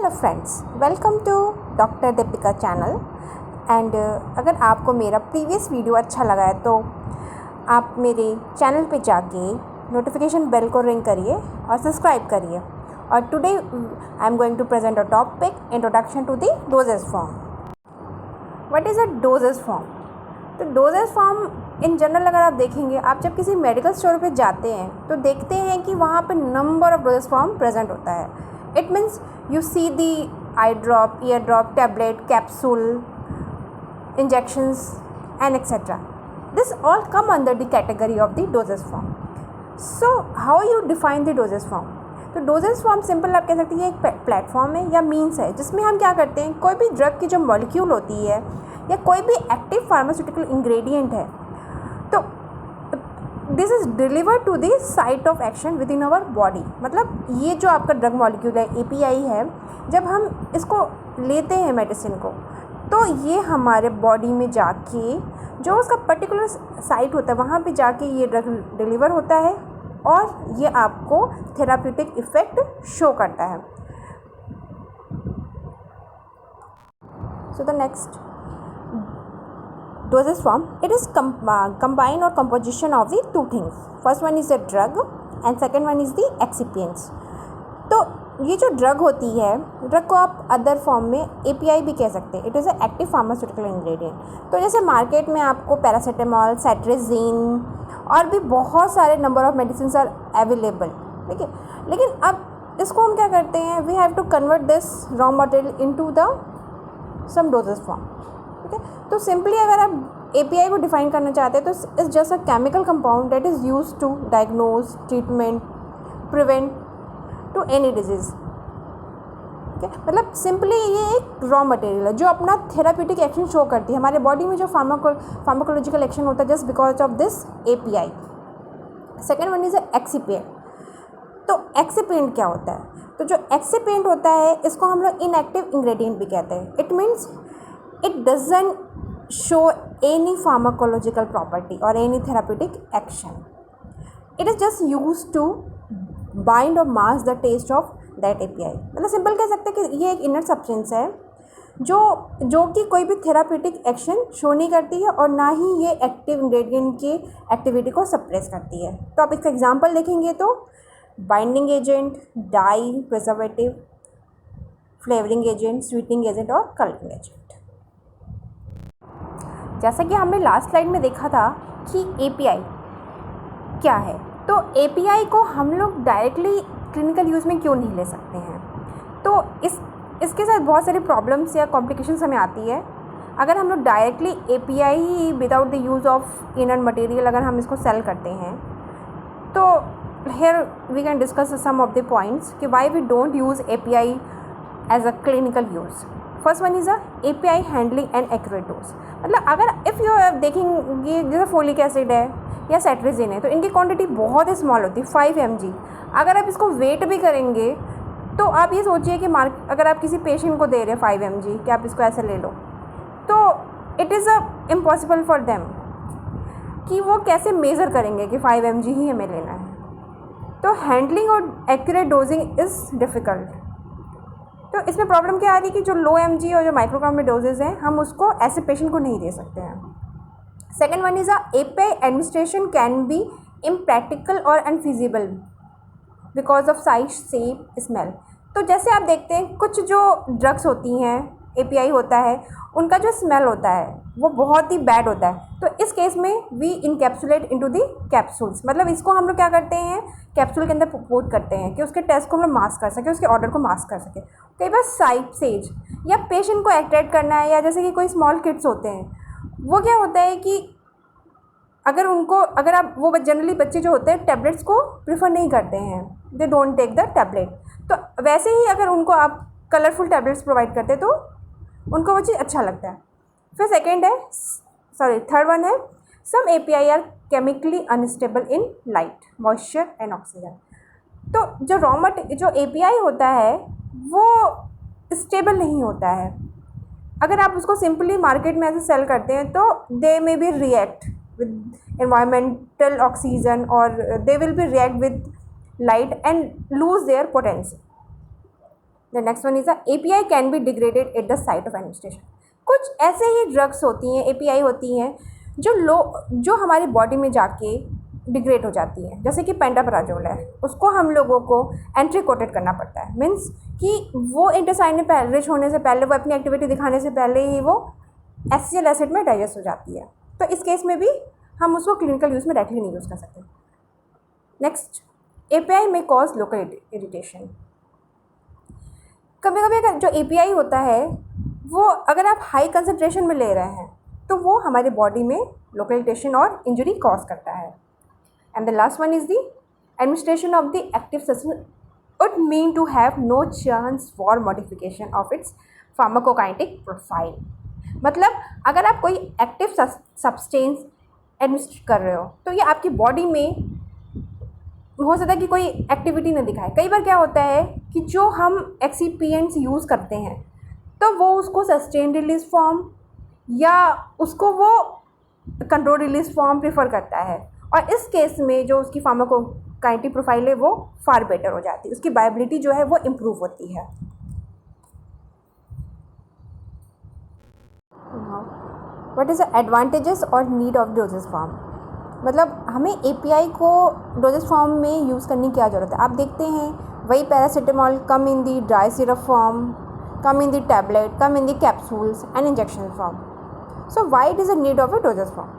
Hello friends, welcome to doctor Deepika channel. And अगर आपको मेरा प्रीवियस वीडियो अच्छा लगा है तो आप मेरे चैनल पे जाके नोटिफिकेशन बेल को रिंग करिए और सब्सक्राइब करिए। और today I am going to present a topic introduction to the dosage form. What is a dosage form? तो डोजेज फॉर्म इन जनरल अगर आप देखेंगे, आप जब किसी मेडिकल स्टोर पे जाते हैं तो देखते हैं कि वहाँ पे number of doses form present होता है। It means you see the eye drop, ear drop, tablet, capsule, injections and etc. This all come under the category of the dosage form. So how you define the dosage form? तो dosage form simple आप कह सकते हैं एक platform है या means है जिसमें हम क्या करते हैं, कोई भी ड्रग की जो मॉलिक्यूल होती है या कोई भी एक्टिव फार्मास्यूटिकल इंग्रेडिएंट है तो this is deliver to the site of action within our body. मतलब ये जो आपका ड्रग मॉलिक्यूल है, एपीआई है, जब हम इसको लेते हैं मेडिसिन को तो ये हमारे बॉडी में जाके जो उसका पर्टिकुलर साइट होता है वहाँ पे जाके ये ड्रग डिलीवर होता है और ये आपको थेराप्यूटिक इफ़ेक्ट शो करता है। So the next dosage form, it is combine or composition of the two things. First one is the drug and second one is the excipients. तो ये जो ड्रग होती है, ड्रग को आप अदर फॉर्म में एपीआई भी कह सकते हैं। It is a active pharmaceutical ingredient. तो जैसे मार्केट में आपको पैरासीटामोल, सेट्रेजिन और भी बहुत सारे number of medicine are available, ठीक है। लेकिन अब इसको हम क्या करते हैं, we have to convert this raw material into the some dosage form, ठीक है। तो सिंपली अगर आप एपीआई को डिफाइन करना चाहते हैं तो it's just a chemical compound that is use to diagnose, treatment, prevent to any disease, ठीक है। मतलब सिंपली ये एक रॉ मटेरियल है जो अपना थेराप्यूटिक एक्शन शो करती है हमारे बॉडी में, जो फार्माकोलॉजिकल एक्शन होता है just because of this API. Second one is excipient. तो एक्सिपिएंट क्या होता है? तो जो एक्सिपिएंट होता है इसको हम लोग इनएक्टिव इंग्रेडिएंट भी कहते हैं। It means it doesn't show any pharmacological property or any therapeutic action. It is just used to bind or mask the taste of that API. मतलब सिंपल कह सकते हैं कि ये एक इनर सब्सटेंस है जो कि कोई भी थेराप्यूटिक एक्शन शो नहीं करती है और ना ही ये एक्टिव इंग्रेडिएंट की एक्टिविटी को सप्रेस करती है। तो आप इसका एग्जांपल देखेंगे तो binding agent, dye, preservative, flavouring agent, sweetening agent और कलरिंग एजेंट। जैसा कि हमने लास्ट स्लाइड में देखा था कि एपीआई क्या है, तो एपीआई को हम लोग डायरेक्टली क्लिनिकल यूज़ में क्यों नहीं ले सकते हैं? तो इसके साथ बहुत सारी प्रॉब्लम्स या कॉम्प्लिकेशंस हमें आती है। अगर हम लोग डायरेक्टली एपीआई ही without the use of inner material अगर हम इसको सेल करते हैं तो here we can discuss some of the points कि why we don't use API as a clinical use. First one is a API handling and accurate dose. मतलब अगर if you देखेंगे जैसे फोलिक एसिड है या सेट्रेजिन है तो इनकी क्वांटिटी बहुत ही स्मॉल होती है, 5 mg। अगर आप इसको वेट भी करेंगे तो आप ये सोचिए कि अगर आप किसी पेशेंट को दे रहे हैं 5 mg कि आप इसको ऐसे ले लो, तो it is impossible for them कि वो कैसे मेज़र करेंगे कि 5 mg ही हमें लेना है। तो हैंडलिंग और एक्यूरेट डोजिंग इज़ डिफ़िकल्ट। तो इसमें प्रॉब्लम क्या आ रही है कि जो लो mg और जो माइक्रोग्राम में डोजेज हैं हम उसको ऐसे पेशेंट को नहीं दे सकते हैं। Second one is API administration can be impractical और unfeasible because of size, shape, smell. तो जैसे आप देखते हैं कुछ जो ड्रग्स होती हैं, एपीआई होता है, उनका जो स्मेल होता है वो बहुत ही बैड होता है। तो इस केस में we encapsulate into the capsules. मतलब इसको हम लोग क्या करते हैं, कैप्सूल के अंदर पुट करते हैं कि उसके टेस्ट को हम लोग मास्क कर सकें, उसके ऑर्डर को मास्क कर सकें। कई बार साइड सेज या पेशेंट को अट्रैक्ट करना है, या जैसे कि कोई स्मॉल किड्स होते हैं, वो क्या होता है कि अगर आप वो जनरली बच्चे जो होते हैं टैबलेट्स को प्रीफर नहीं करते हैं, they don't take the tablet. तो वैसे ही अगर उनको आप कलरफुल टैबलेट्स प्रोवाइड करते हैं तो उनको वो चीज़ अच्छा लगता है। फिर थर्ड वन है some API are chemically unstable in light, moisture and oxygen. तो जो एपीआई होता है वो स्टेबल नहीं होता है। अगर आप उसको सिंपली मार्केट में ऐसे सेल करते हैं तो they may be react with environmental oxygen और they will be react with light and lose their potency. The next one is the API can be degraded at the site of administration. कुछ ऐसे ही drugs होती हैं, API होती हैं जो हमारी body में जाके डिग्रेड हो जाती है, जैसे कि पेंटाप्राजोल है, उसको हम लोगों को एंट्री कोटेड करना पड़ता है। मीन्स कि वो इंटेस्टाइन में रिच होने से पहले, वो अपनी एक्टिविटी दिखाने से पहले ही वो HCl एसिड में डाइजेस्ट हो जाती है। तो इस केस में भी हम उसको क्लिनिकल यूज़ में डायरेक्टली नहीं यूज़ कर सकते। नेक्स्ट, API में कॉज लोकल इरिटेशन। कभी कभी अगर जो API होता है वो अगर आप हाई कंसनट्रेशन में ले रहे हैं तो वो हमारे बॉडी में लोकल इरिटेशन और इंजरी कॉज करता है। And the last one is the administration of the active substance would mean to have no chance for modification of its pharmacokinetic profile। मतलब अगर आप कोई एक्टिव सब्सटेंस एडमिनिस्ट्रेट कर रहे हो तो ये आपकी बॉडी में हो सकता है कि कोई एक्टिविटी न दिखाए। कई बार क्या होता है कि जो हम एक्सीपिएंट्स यूज़ करते हैं तो वो उसको सस्टेन रिलीज फॉर्म या उसको वो कंट्रोल रिलीज फॉर्म प्रेफर करता है, और इस केस में जो उसकी फार्माकोकाइनेटिक प्रोफाइल है वो फार बेटर हो जाती है, उसकी वायबिलिटी जो है वो इम्प्रूव होती है। व्हाट इज़ द एडवांटेजेस और नीड ऑफ डोजेज फॉर्म। मतलब हमें API को डोजेज फॉर्म में यूज़ करने की क्या ज़रूरत है। आप देखते हैं वही paracetamol come in the dry syrup form, come in the tablet, come in the capsules and injection form. So why it is a need of a dosage form?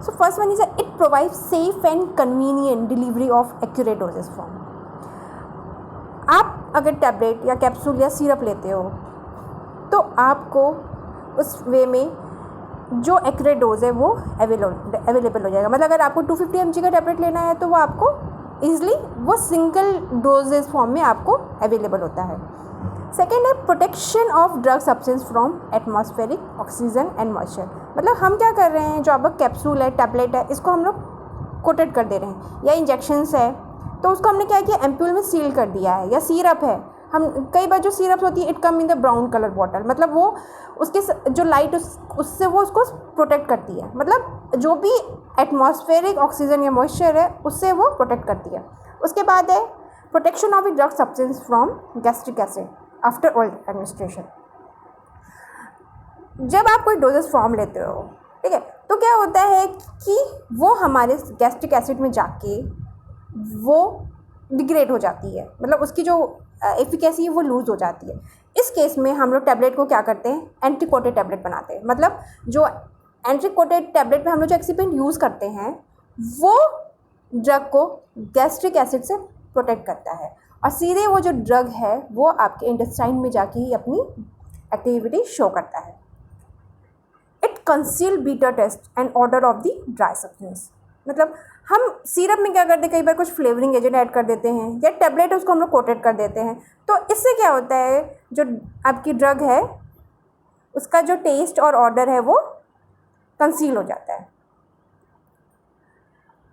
So first one is that it provides safe and convenient delivery of accurate dosage form. आप अगर tablet या capsule या syrup लेते हो तो आपको उस वे में जो एक्यूरेट डोज है वो अवेलेबल हो जाएगा। मतलब अगर आपको 250 mg का टैबलेट लेना है तो वो आपको ईजिली वो सिंगल डोजेज फॉर्म में आपको अवेलेबल होता है। सेकेंड है protection of drug substance from atmospheric oxygen and moisture. मतलब हम क्या कर रहे हैं, जो आपका कैप्सूल है, टैबलेट है, इसको हम लोग कोटेड कर दे रहे हैं, या इंजेक्शन्स है तो उसको हमने क्या किया, एम्प्यूल में सील कर दिया है, या सिरप है, हम कई बार जो सिरप्स होती है it come in the brown colour bottle, मतलब वो उसके जो लाइट उससे वो उसको प्रोटेक्ट करती है, मतलब जो भी एटमॉस्फेरिक ऑक्सीजन या मॉइस्चर है उससे वो प्रोटेक्ट करती है। उसके बाद है protection of the drug substance from gastric acid after oil administration. जब आप कोई डोजेस फॉर्म लेते हो, ठीक है, तो क्या होता है कि वो हमारे गैस्ट्रिक एसिड में जाके वो डिग्रेड हो जाती है, मतलब उसकी जो एफिकेसी है वो लूज़ हो जाती है। इस केस में हम लोग टैबलेट को क्या करते हैं, एंटी कोटेड टैबलेट बनाते हैं। मतलब जो एंटी कोटेड टैबलेट में हम लोग जो एक्सिपेंट यूज़ करते हैं वो ड्रग को गैस्ट्रिक एसिड से प्रोटेक्ट करता है, और सीधे वो जो ड्रग है वो आपके इंटेस्टाइन में जाके ही अपनी एक्टिविटी शो करता है। It conceal bitter taste and odour of the dry substance. मतलब हम सिरप में क्या करते हैं, कई बार कुछ फ्लेवरिंग एजेंट ऐड कर देते हैं, या टैबलेट है उसको हम लोग कोटेड कर देते हैं, तो इससे क्या होता है, जो आपकी ड्रग है उसका जो टेस्ट और ऑर्डर है वो कंसील हो जाता है।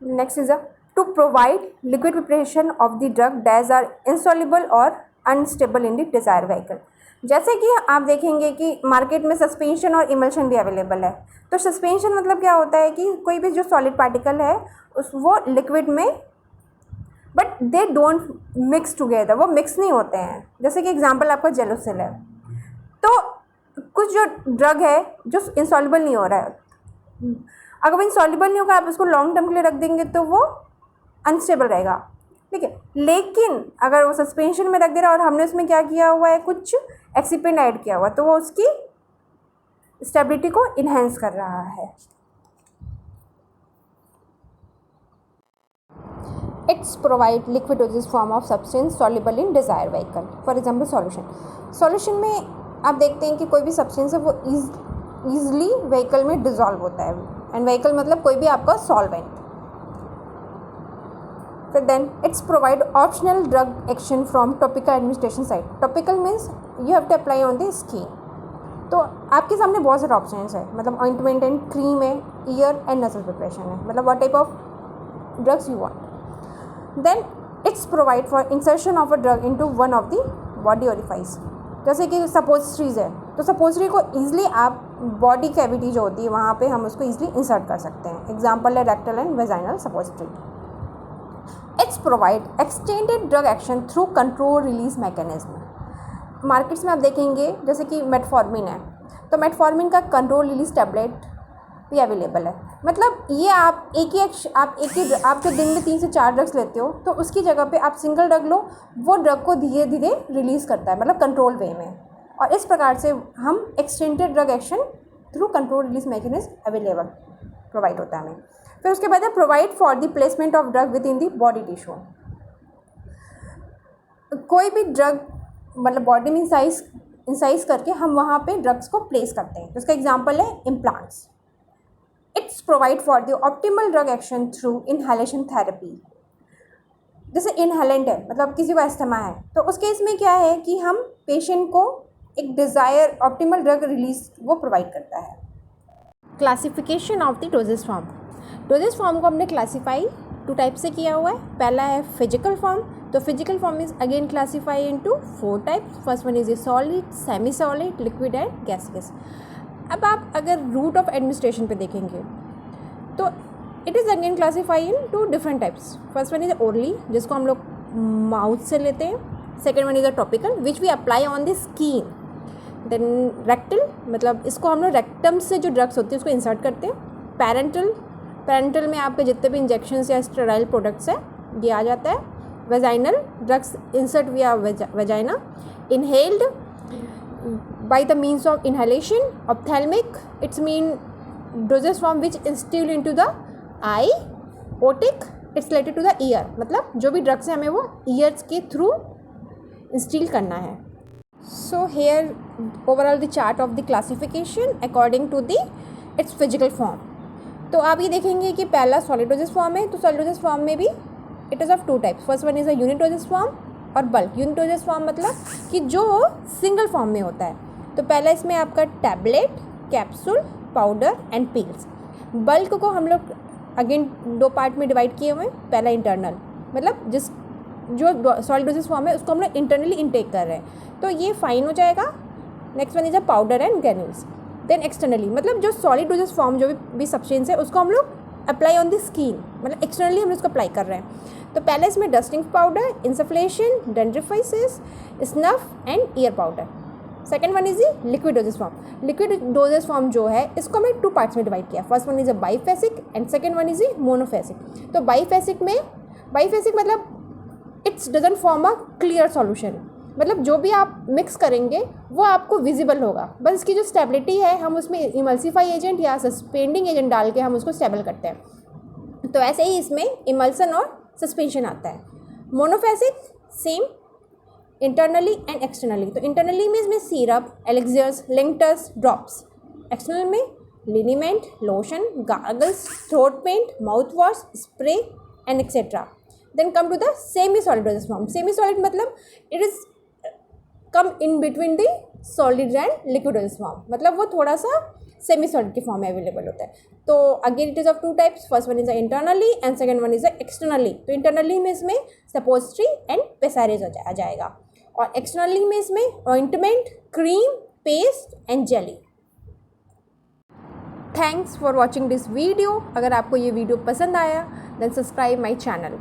Next is to provide liquid preparation of the drug that are insoluble और unstable in the desire vehicle. जैसे कि आप देखेंगे कि मार्केट में सस्पेंशन और इमल्शन भी अवेलेबल है। तो सस्पेंशन मतलब क्या होता है कि कोई भी जो सॉलिड पार्टिकल है वो लिक्विड में, but they don't mix together, वो मिक्स नहीं होते हैं। जैसे कि एग्जांपल आपका जेलोसिल है, तो कुछ जो ड्रग है जो इंसॉल्युबल नहीं हो रहा है, अगर वो इंसॉल्युबल नहीं होगा आप उसको लॉन्ग टर्म के लिए रख देंगे तो वो अनस्टेबल रहेगा, ठीक है। लेकिन अगर वो सस्पेंशन में रख दे रहा है और हमने उसमें क्या किया हुआ है, कुछ एक्सिपेंट ऐड किया हुआ, तो वो उसकी स्टेबिलिटी को इन्हेंस कर रहा है। It's provide liquid dosage form of substance soluble in desire vehicle, for example solution में आप देखते हैं कि कोई भी सब्सटेंस है वो ईजिली व्हीकल में डिजॉल्व होता है, एंड व्हीकल मतलब कोई भी आपका सॉल्वेंट। फिर then it's provide optional drug action from topical administration site. Topical means you have to apply on the skin, तो आपके सामने बहुत सारे ऑप्शंस है, मतलब ऑइंटमेंट एंड क्रीम है, ईयर एंड नसल प्रिपरेशन है, मतलब what type of drugs you want. Then it's provide for insertion of a drug into one of the body orifice. जैसे कि सपोजिटरीज है, तो सपोजिटरी को ईजिली आप बॉडी कैविटी जो होती है वहाँ पे हम उसको ईजिली इंसर्ट कर सकते हैं। एग्जाम्पल है rectal and vaginal suppository. It's provide extended drug action through control release mechanism. Markets में आप देखेंगे जैसे कि मेटफॉर्मिन है, तो मेटफॉर्मिन का कंट्रोल रिलीज टैबलेट भी अवेलेबल है। मतलब ये आप आप जो दिन में 3 से 4 ड्रग्स लेते हो, तो उसकी जगह पे आप सिंगल ड्रग लो, वो ड्रग को धीरे धीरे रिलीज़ करता है, मतलब कंट्रोल वे में। और इस प्रकार से हम extended drug action through control release mechanism available provide होता है हमें। फिर उसके बाद है provide for the placement of drug with in the body tissue. कोई भी ड्रग मतलब बॉडी में इंसाइज करके हम वहाँ पे ड्रग्स को प्लेस करते हैं। तो इसका एग्जांपल है implants. It's provide for the optimal drug action through inhalation therapy. जैसे इनहेलेंट है, मतलब किसी को अस्थमा है, तो उस केस में क्या है कि हम पेशेंट को एक डिज़ायर ऑप्टिमल ड्रग रिलीज वो प्रोवाइड करता है। Classification of the doses form. Doses form को हमने क्लासीफाई 2 टाइप से किया हुआ है। पहला है फिजिकल फॉर्म। तो physical form is again classify into 4 types. First one is a solid, semi solid, liquid and gaseous. अब आप अगर रूट ऑफ एडमिनिस्ट्रेशन पे देखेंगे तो it is again classify in 2 different types. First one is orally, जिसको हम लोग mouth से लेते हैं। Second one is a topical which we apply on the skin. Then rectal, मतलब इसको हम लोग रेक्टम से जो ड्रग्स होती है उसको इंसर्ट करते हैं। पैरेंटल में आपके जितने भी इंजेक्शन्स या स्टेराइल प्रोडक्ट्स हैं ये आ जाता है। वेजाइनल, ड्रग्स इंसर्ट विया vagina. Inhaled by the means of inhalation. Ophthalmic, it's mean dosage form which instilled into the eye. Otic, it's related to the ear, मतलब जो भी ड्रग्स है हमें वो ईयर्स के थ्रू इंस्टिल करना है। So here overall the chart of the classification according to the its physical form. तो आप ये देखेंगे कि पहला सॉलिड डोजेस फॉर्म है। तो सॉलिड डोजेस फॉर्म में भी it is of 2 types. First one is a unit doses form और बल्क। यूनिट डोजेस फॉर्म मतलब कि जो सिंगल फॉर्म में होता है। तो पहला इसमें आपका tablet, capsule, powder and peels. Bulk को हम लोग अगेन 2 पार्ट में डिवाइड किए हुए हैं। पहला इंटरनल, मतलब जो सॉलिड डोजेस फॉर्म है उसको हम लोग इंटरनली इनटेक कर रहे हैं, तो ये फाइन हो जाएगा। Next one is a powder and granules. Then externally, मतलब जो सॉलिड डोजेस फॉर्म जो भी सब्सटेंस है उसको हम लोग अप्लाई ऑन द स्किन, मतलब एक्सटर्नली हम उसको अप्लाई कर रहे हैं। तो पहले इसमें dusting powder, insufflation, dentifrices, snuff and ear powder. Second one is the liquid dosage form. Liquid dosage form जो है इसको हमने 2 पार्ट्स में डिवाइड किया। First one is a biphasic and second one is monophasic. तो बाईफेसिक मतलब it's doesn't form a clear solution, मतलब जो भी आप मिक्स करेंगे वो आपको विजिबल होगा, बस इसकी जो स्टेबिलिटी है हम उसमें इमल्सिफाई एजेंट या सस्पेंडिंग एजेंट डाल के हम उसको स्टेबल करते हैं। तो ऐसे ही इसमें इमल्सन और सस्पेंशन आता है। Monophasic same internally and externally. तो इंटरनली में इसमें syrup, elixirs, linctuses, drops. External में liniment, lotion, gargles, throat paint, mouth wash, spray and etcetera. Then come to the semi solid dosage form. Semi solid मतलब it is come in between the solid and liquid dosage form, मतलब वो थोड़ा सा semi solid के form में available होता है। तो again it is of 2 types. First one is a internally and second one is a externally. तो इंटरनली में इसमें सपोजिटरी एंड पेसारेज आ जाएगा, और एक्सटर्नली में इसमें ointment, cream, paste and jelly. Thanks for watching this video. अगर आपको ये वीडियो पसंद आया देन सब्सक्राइब माई चैनल।